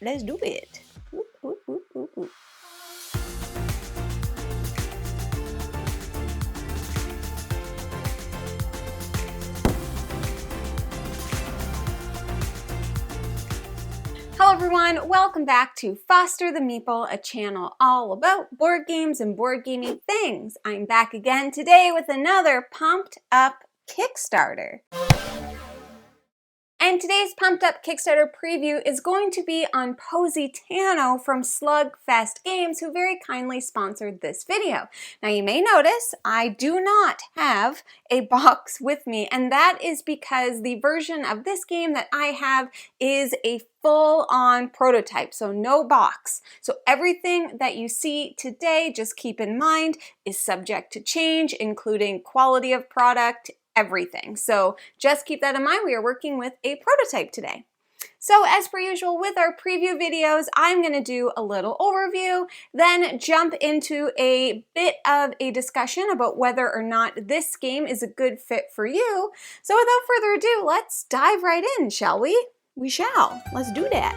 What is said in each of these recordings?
Let's do it. Whoop, whoop, whoop, whoop, whoop. Hello everyone, welcome back to Foster the Meeple, a channel all about board games and board gaming things. I'm back again today with another pumped up Kickstarter. And today's pumped up Kickstarter preview is going to be on Positano from Slugfest Games, who very kindly sponsored this video. Now you may notice I do not have a box with me, and that is because the version of this game that I have is a full-on prototype, so no box. So everything that you see today, just keep in mind, is subject to change, including quality of product, everything. So just keep that in mind. We are working with a prototype today. So as per usual with our preview videos, I'm going to do a little overview, then jump into a bit of a discussion about whether or not this game is a good fit for you. So without further ado, let's dive right in, shall we? We shall. Let's do that.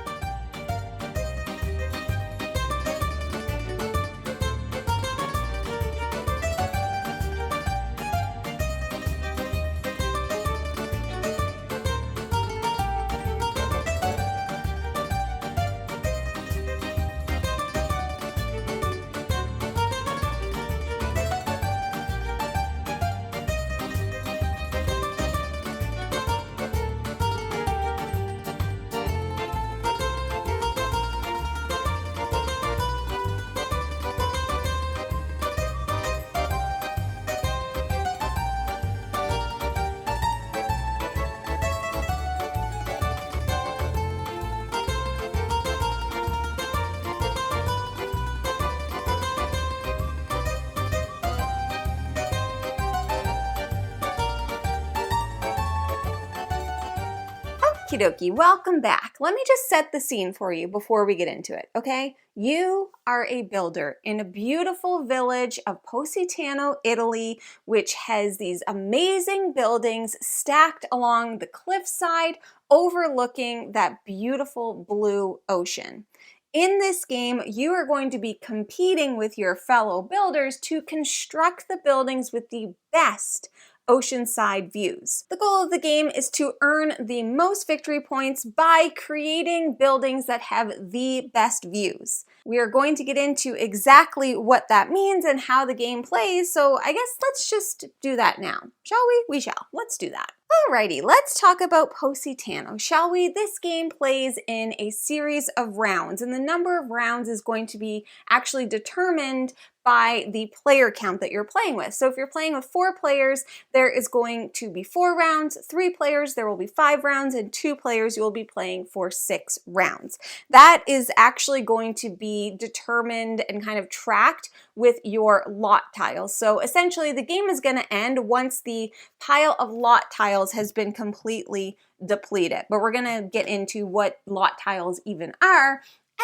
Okie dokie, welcome back. Let me just set the scene for you before we get into it, okay? You are a builder in a beautiful village of Positano, Italy, which has these amazing buildings stacked along the cliffside overlooking that beautiful blue ocean. In this game, you are going to be competing with your fellow builders to construct the buildings with the best oceanside views. The goal of the game is to earn the most victory points by creating buildings that have the best views. We are going to get into exactly what that means and how the game plays, so I guess let's just do that now. Shall we? We shall. Let's do that. Alrighty, let's talk about Positano, shall we? This game plays in a series of rounds, and the number of rounds is going to be actually determined by the player count that you're playing with. So if you're playing with 4 players, there is going to be 4 rounds, 3 players, there will be 5 rounds, and 2 players, you will be playing for 6 rounds. That is actually going to be determined and kind of tracked with your lot tiles. So essentially the game is going to end once the pile of lot tiles has been completely depleted. But we're going to get into what lot tiles even are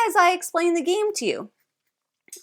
as I explain the game to you.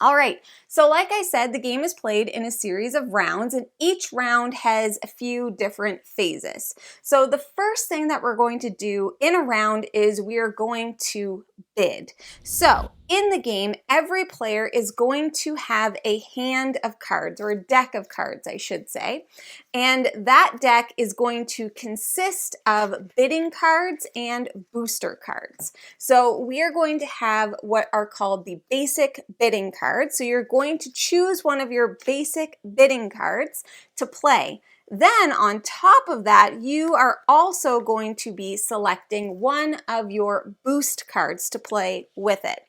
All right, so like I said, the game is played in a series of rounds, and each round has a few different phases. So the first thing that we're going to do in a round is we are going to bid. So in the game, every player is going to have a hand of cards, or a deck of cards, I should say. And that deck is going to consist of bidding cards and booster cards. So we are going to have what are called the basic bidding cards. So you're going to choose one of your basic bidding cards to play. Then on top of that, you are also going to be selecting one of your boost cards to play with it.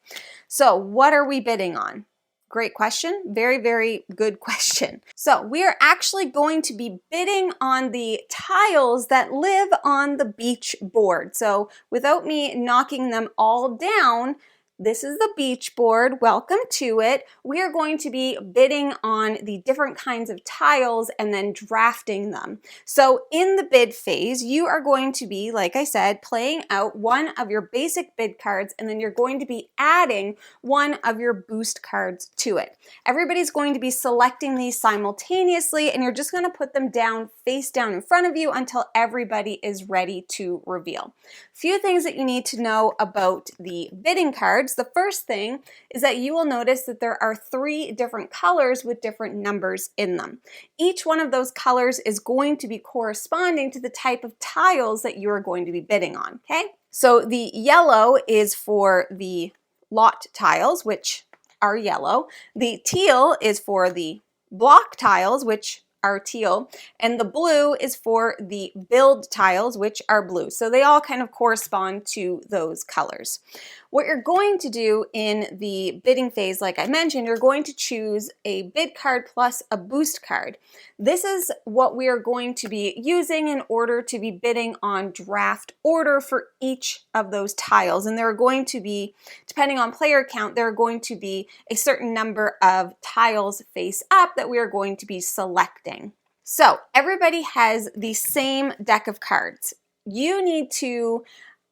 So what are we bidding on? Great question. Very, very good question. So we are actually going to be bidding on the tiles that live on the beach board. So without me knocking them all down, This is the beach board. Welcome to it. We are going to be bidding on the different kinds of tiles and then drafting them. So in the bid phase, you are going to be, like I said, playing out one of your basic bid cards, and then you're going to be adding one of your boost cards to it. Everybody's going to be selecting these simultaneously, and you're just going to put them down, face down in front of you until everybody is ready to reveal. Few things that you need to know about the bidding cards. The first thing is that you will notice that there are 3 different colors with different numbers in them. Each one of those colors is going to be corresponding to the type of tiles that you are going to be bidding on, okay? So the yellow is for the lot tiles, which are yellow. The teal is for the block tiles, which are teal, and the blue is for the build tiles, which are blue. So they all kind of correspond to those colors. What you're going to do in the bidding phase, like I mentioned, you're going to choose a bid card plus a boost card. This is what we are going to be using in order to be bidding on draft order for each of those tiles. And there are going to be, depending on player count, there are going to be a certain number of tiles face up that we are going to be selecting. So everybody has the same deck of cards. You need to,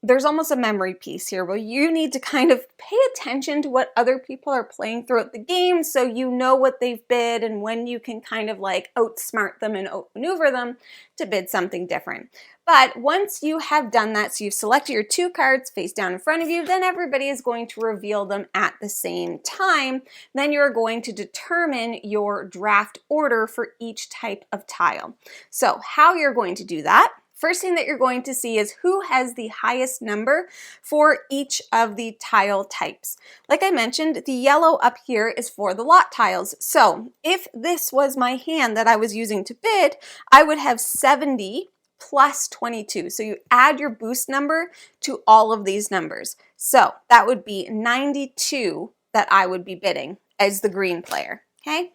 there's almost a memory piece here where you need to kind of pay attention to what other people are playing throughout the game so you know what they've bid and when you can kind of like outsmart them and outmaneuver them to bid something different. But once you have done that, so you've selected your 2 cards face down in front of you, then everybody is going to reveal them at the same time. Then you're going to determine your draft order for each type of tile. So how you're going to do that: first thing that you're going to see is who has the highest number for each of the tile types. Like I mentioned, the yellow up here is for the lot tiles. So if this was my hand that I was using to bid, I would have 70 plus 22. So you add your boost number to all of these numbers. So that would be 92 that I would be bidding as the green player, okay?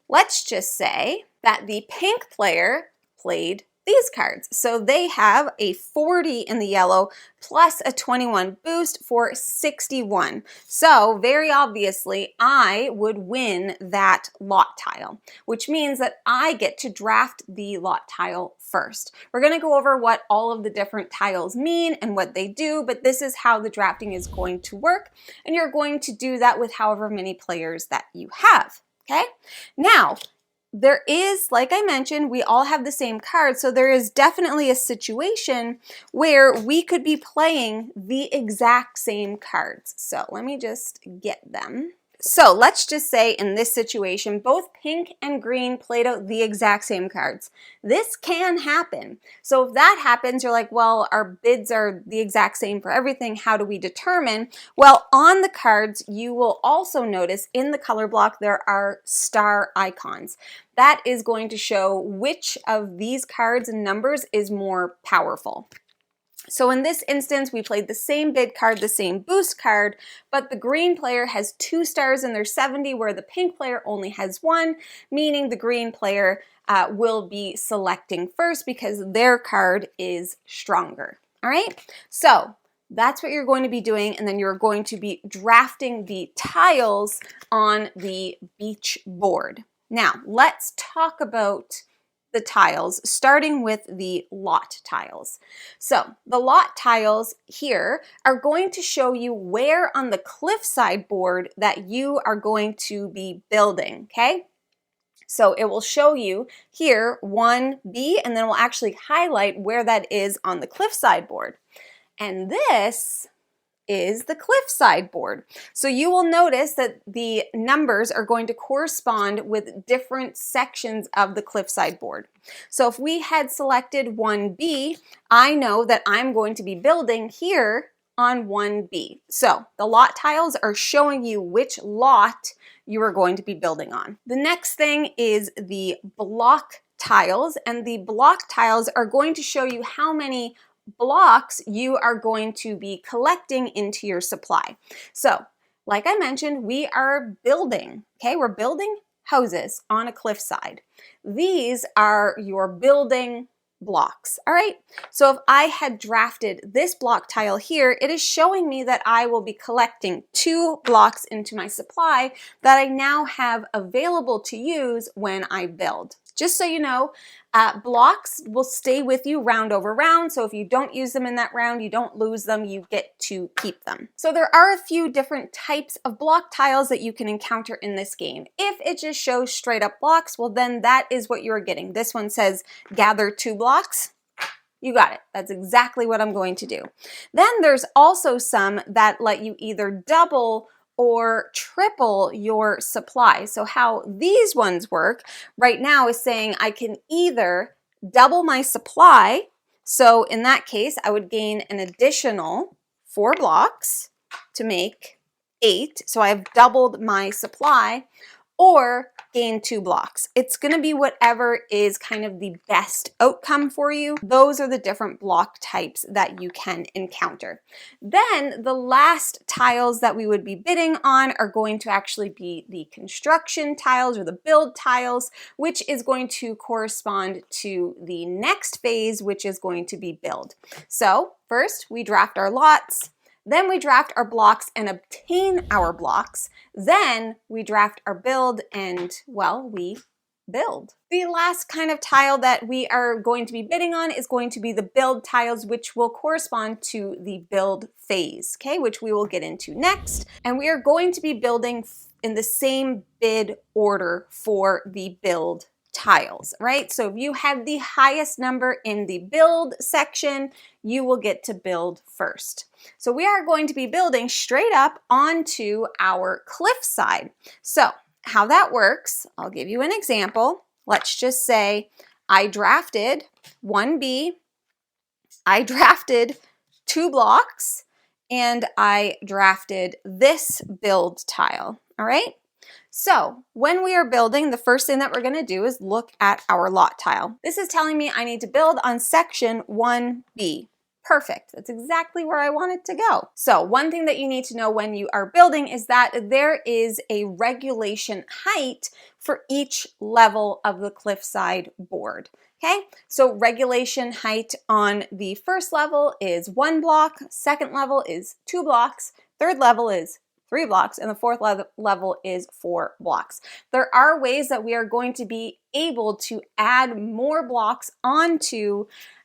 Let's just say that the pink player played these cards. So they have a 40 in the yellow plus a 21 boost for 61. So very obviously I would win that lot tile, which means that I get to draft the lot tile first. We're going to go over what all of the different tiles mean and what they do, but this is how the drafting is going to work, and you're going to do that with however many players that you have, okay? Now, there is, like I mentioned, we all have the same cards, so there is definitely a situation where we could be playing the exact same cards. So let me just get them. So let's just say in this situation, both pink and green played out the exact same cards. This can happen. So if that happens, you're like, well, our bids are the exact same for everything. How do we determine? Well, on the cards, you will also notice in the color block, there are star icons. That is going to show which of these cards and numbers is more powerful. So in this instance, we played the same bid card, the same boost card, but the green player has 2 stars in their 70, where the pink player only has 1, meaning the green player will be selecting first because their card is stronger. All right, so that's what you're going to be doing, and then you're going to be drafting the tiles on the beach board. Now, let's talk about the tiles, starting with the lot tiles. So the lot tiles here are going to show you where on the cliffside board that you are going to be building, okay? So it will show you here 1B, and then we'll actually highlight where that is on the cliffside board. And this is the cliffside board. So you will notice that the numbers are going to correspond with different sections of the cliffside board. So if we had selected 1B, I know that I'm going to be building here on 1B. So the lot tiles are showing you which lot you are going to be building on. The next thing is the block tiles, and the block tiles are going to show you how many blocks you are going to be collecting into your supply. So, like I mentioned, we are building, okay? We're building houses on a cliffside. These are your building blocks, all right? So if I had drafted this block tile here, it is showing me that I will be collecting 2 blocks into my supply that I now have available to use when I build. Just so you know, blocks will stay with you round over round, so if you don't use them in that round, you don't lose them, you get to keep them. So there are a few different types of block tiles that you can encounter in this game. If it just shows straight up blocks, well then that is what you're getting. This one says gather 2 blocks. You got it. That's exactly what I'm going to do. Then there's also some that let you either double or triple your supply. So how these ones work right now is saying I can either double my supply. So in that case, I would gain an additional 4 blocks to make 8. So I've doubled my supply, or gain 2 blocks. It's going to be whatever is kind of the best outcome for you. Those are the different block types that you can encounter. Then the last tiles that we would be bidding on are going to actually be the construction tiles or the build tiles, which is going to correspond to the next phase, which is going to be build. So first we draft our lots. Then we draft our blocks and obtain our blocks. Then we draft our build and, well, we build. The last kind of tile that we are going to be bidding on is going to be the build tiles, which will correspond to the build phase, okay, which we will get into next. And we are going to be building in the same bid order for the build tiles, right? So if you have the highest number in the build section, you will get to build first. So we are going to be building straight up onto our cliffside. So how that works, I'll give you an example. Let's just say I drafted 1B, I drafted 2 blocks, and I drafted this build tile, all right? So when we are building, the first thing that we're going to do is look at our lot tile. This is telling me I need to build on section 1B. Perfect. That's exactly where I want it to go. So one thing that you need to know when you are building is that there is a regulation height for each level of the cliffside board. Okay, so regulation height on the first level is 1 block, second level is 2 blocks, third level is 3 blocks, and the fourth level is 4 blocks. There are ways that we are going to be able to add more blocks onto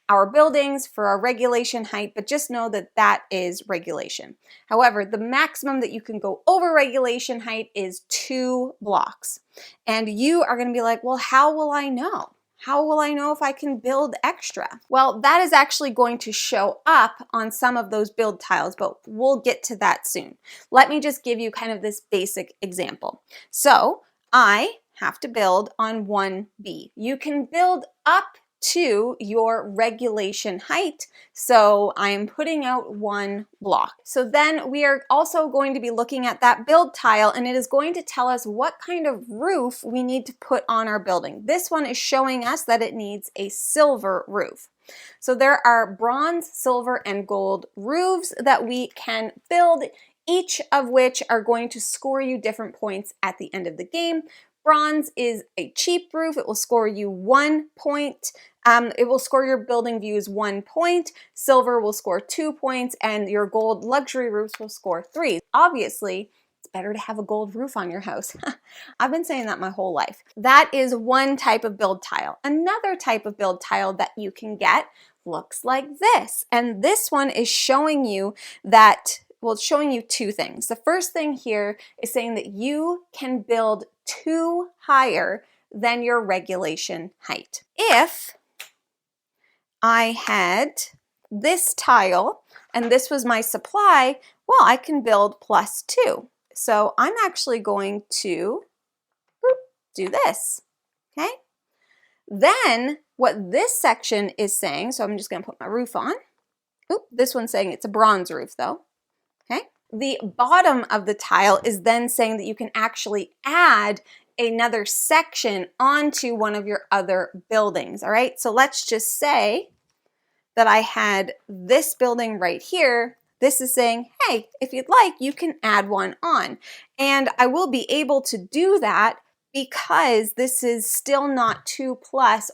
our buildings for our regulation height, but just know that that is regulation. However, the maximum that you can go over regulation height is 2 blocks. And you are going to be like, well, how will I know? How will I know if I can build extra? Well, that is actually going to show up on some of those build tiles, but we'll get to that soon. Let me just give you kind of this basic example. So I have to build on 1B. You can build up to your regulation height. So I'm putting out 1 block. So then we are also going to be looking at that build tile, and it is going to tell us what kind of roof we need to put on our building. This one is showing us that it needs a silver roof. So there are bronze, silver, and gold roofs that we can build, each of which are going to score you different points at the end of the game. Bronze is a cheap roof. It will score you 1 point. It will score your building views 1 point. Silver will score 2 points, and your gold luxury roofs will score 3. Obviously, it's better to have a gold roof on your house. I've been saying that my whole life. That is one type of build tile. Another type of build tile that you can get looks like this. And this one is showing you that, well, it's showing you 2 things. The first thing here is saying that you can build 2 higher than your regulation height. If I had this tile and this was my supply, well, I can build +2. So I'm actually going to do this, okay? Then what this section is saying, so I'm just going to put my roof on. This one's saying it's a bronze roof though, okay? The bottom of the tile is then saying that you can actually add another section onto one of your other buildings, all right? So let's just say that I had this building right here. This is saying, hey, if you'd like, you can add one on. And I will be able to do that because this is still not 2+,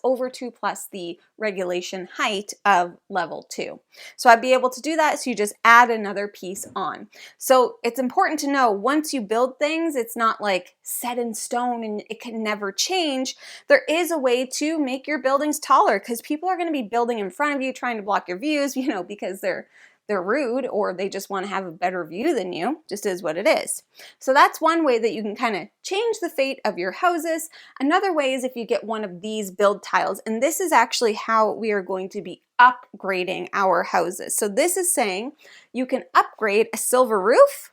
over 2+ the regulation height of level 2. So I'd be able to do that, so you just add another piece on. So it's important to know, once you build things, it's not like set in stone and it can never change. There is a way to make your buildings taller, because people are going to be building in front of you, trying to block your views, you know, because they're rude, or they just want to have a better view than you. Just is what it is. So that's one way that you can kind of change the fate of your houses. Another way is if you get one of these build tiles, and this is actually how we are going to be upgrading our houses. So this is saying you can upgrade a silver roof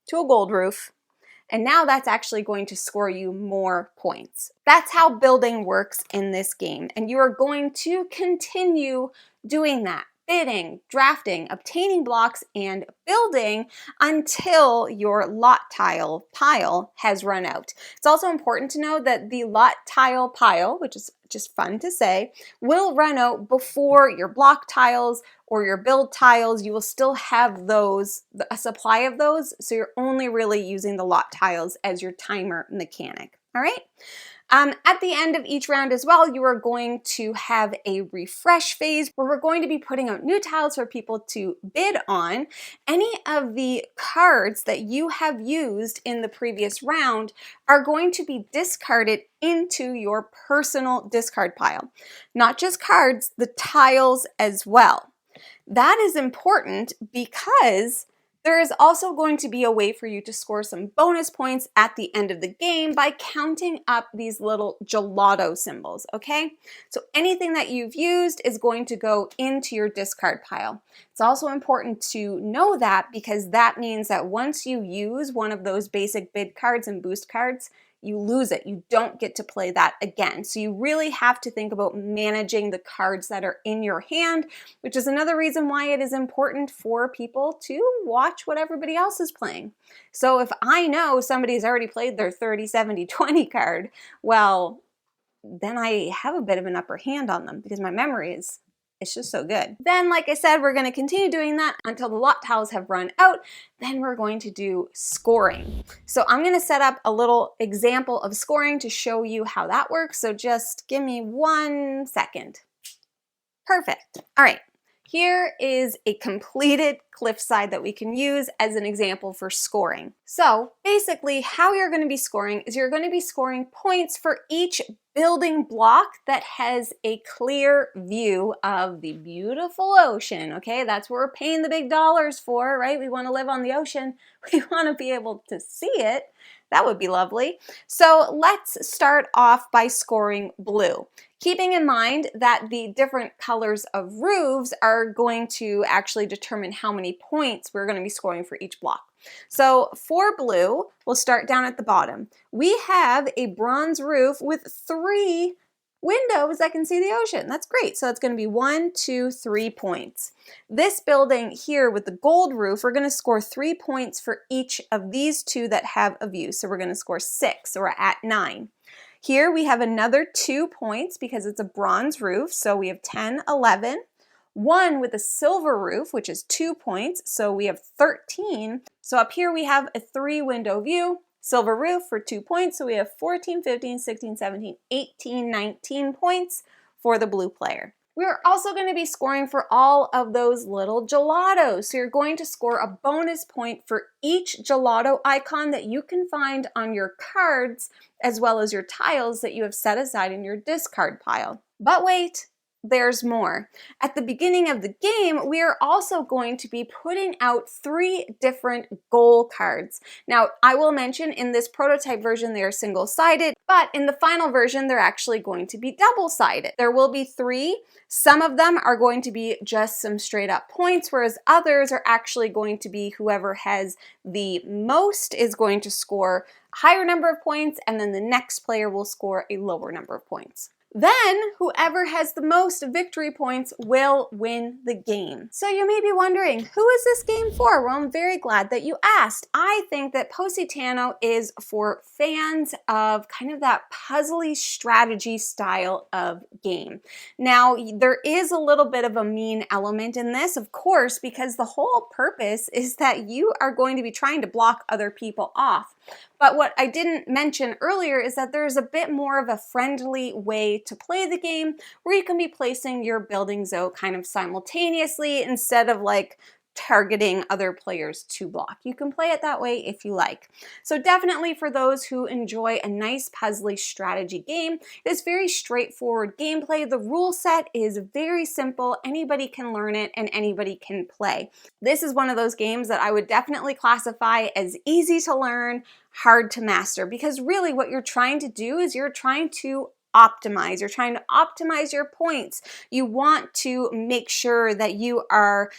to a gold roof, and now that's actually going to score you more points. That's how building works in this game, and you are going to continue doing that. Bidding, drafting, obtaining blocks, and building until your lot tile pile has run out. It's also important to know that the lot tile pile, which is just fun to say, will run out before your block tiles or your build tiles. You will still have those, a supply of those, so you're only really using the lot tiles as your timer mechanic. All right? At the end of each round as well, you are going to have a refresh phase where we're going to be putting out new tiles for people to bid on. Any of the cards that you have used in the previous round are going to be discarded into your personal discard pile. Not just cards, the tiles as well. That is important because there is also going to be a way for you to score some bonus points at the end of the game by counting up these little gelato symbols, okay? So anything that you've used is going to go into your discard pile. It's also important to know that, because that means that once you use one of those basic bid cards and boost cards, you lose it. You don't get to play that again. So you really have to think about managing the cards that are in your hand, which is another reason why it is important for people to watch what everybody else is playing. So if I know somebody's already played their 30, 70, 20 card, well, then I have a bit of an upper hand on them because my memory is it's just so good. Then, like I said, we're going to continue doing that until the lot tiles have run out. Then we're going to do scoring. So I'm going to set up a little example of scoring to show you how that works. So just give me 1 second. Perfect. All right. Here is a completed cliffside that we can use as an example for scoring. So basically how you're going to be scoring is you're going to be scoring points for each building block that has a clear view of the beautiful ocean, okay? That's what we're paying the big dollars for, right? We want to live on the ocean. We want to be able to see it. That would be lovely. So let's start off by scoring blue. Keeping in mind that the different colors of roofs are going to actually determine how many points we're going to be scoring for each block. So for blue, we'll start down at the bottom. We have a bronze roof with 3 windows that can see the ocean. That's great. So it's going to be 1, 2, 3 points. This building here with the gold roof, we're going to score 3 points for each of these 2 that have a view. So we're going to score 6, so we're at 9. Here we have another 2 points because it's a bronze roof, so we have 10, 11. 1 with a silver roof, which is 2 points, so we have 13. So up here we have a 3-window view, silver roof for 2 points, so we have 14, 15, 16, 17, 18, 19 points for the blue player. We're also going to be scoring for all of those little gelatos. So you're going to score a bonus point for each gelato icon that you can find on your cards, as well as your tiles that you have set aside in your discard pile. But wait, there's more. At the beginning of the game, we are also going to be putting out 3 different goal cards. Now, I will mention in this prototype version, they are single-sided, but in the final version, they're actually going to be double-sided. There will be 3. Some of them are going to be just some straight up points, whereas others are actually going to be whoever has the most is going to score a higher number of points, and then the next player will score a lower number of points. Then whoever has the most victory points will win the game. So you may be wondering, who is this game for? Well, I'm very glad that you asked. I think that Positano is for fans of kind of that puzzly strategy style of game. Now, there is a little bit of a mean element in this, of course, because the whole purpose is that you are going to be trying to block other people off. But what I didn't mention earlier is that there's a bit more of a friendly way to play the game where you can be placing your buildings out kind of simultaneously instead of like targeting other players to block. You can play it that way if you like. So definitely for those who enjoy a nice puzzly strategy game, it is very straightforward gameplay. The rule set is very simple. Anybody can learn it and anybody can play. This is one of those games that I would definitely classify as easy to learn, hard to master, because really what you're trying to do is you're trying to optimize. You're trying to optimize your points. You want to make sure that you are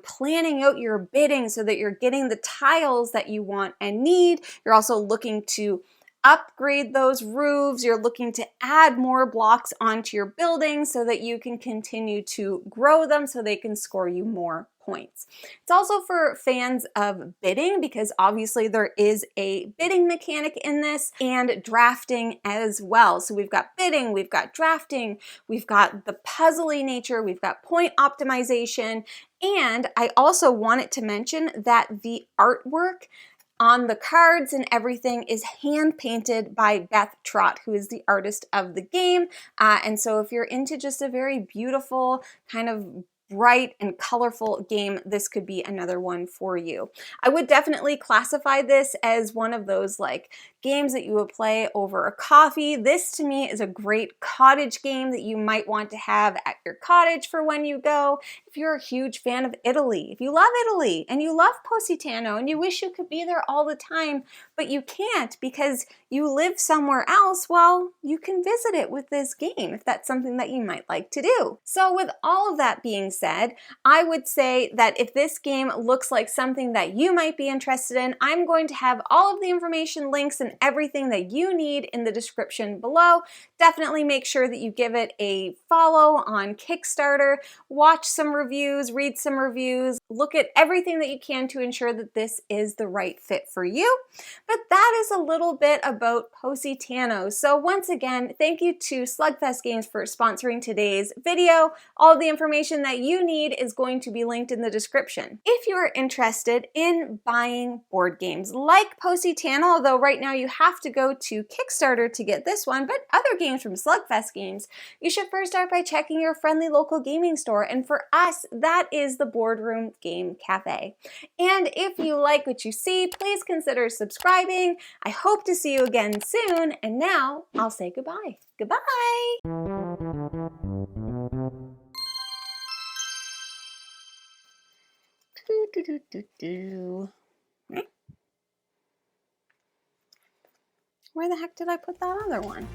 planning out your bidding so that you're getting the tiles that you want and need. You're also looking to upgrade those roofs. You're looking to add more blocks onto your building so that you can continue to grow them so they can score you more points. It's also for fans of bidding because obviously there is a bidding mechanic in this and drafting as well. So we've got bidding, we've got drafting, we've got the puzzly nature, we've got point optimization, and I also wanted to mention that the artwork on the cards and everything is hand painted by Beth Trott, who is the artist of the game. And so if you're into just a very beautiful kind of bright and colorful game, this could be another one for you. I would definitely classify this as one of those like games that you would play over a coffee. This to me is a great cottage game that you might want to have at your cottage for when you go. If you're a huge fan of Italy, if you love Italy and you love Positano and you wish you could be there all the time, but you can't because you live somewhere else, well, you can visit it with this game if that's something that you might like to do. So with all of that being said, I would say that if this game looks like something that you might be interested in, I'm going to have all of the information, links, and everything that you need in the description below. Definitely make sure that you give it a follow on Kickstarter, watch some reviews, read some reviews, look at everything that you can to ensure that this is the right fit for you. But that is a little bit about Positano. So once again, thank you to Slugfest Games for sponsoring today's video. All of the information that you need is going to be linked in the description. If you are interested in buying board games like Positano, although right now you have to go to Kickstarter to get this one, but other games from Slugfest Games, you should first start by checking your friendly local gaming store. And for us, that is the Boardroom Game Cafe. And if you like what you see, please consider subscribing. I hope to see you again soon. And now I'll say goodbye. Goodbye. Where the heck did I put that other one?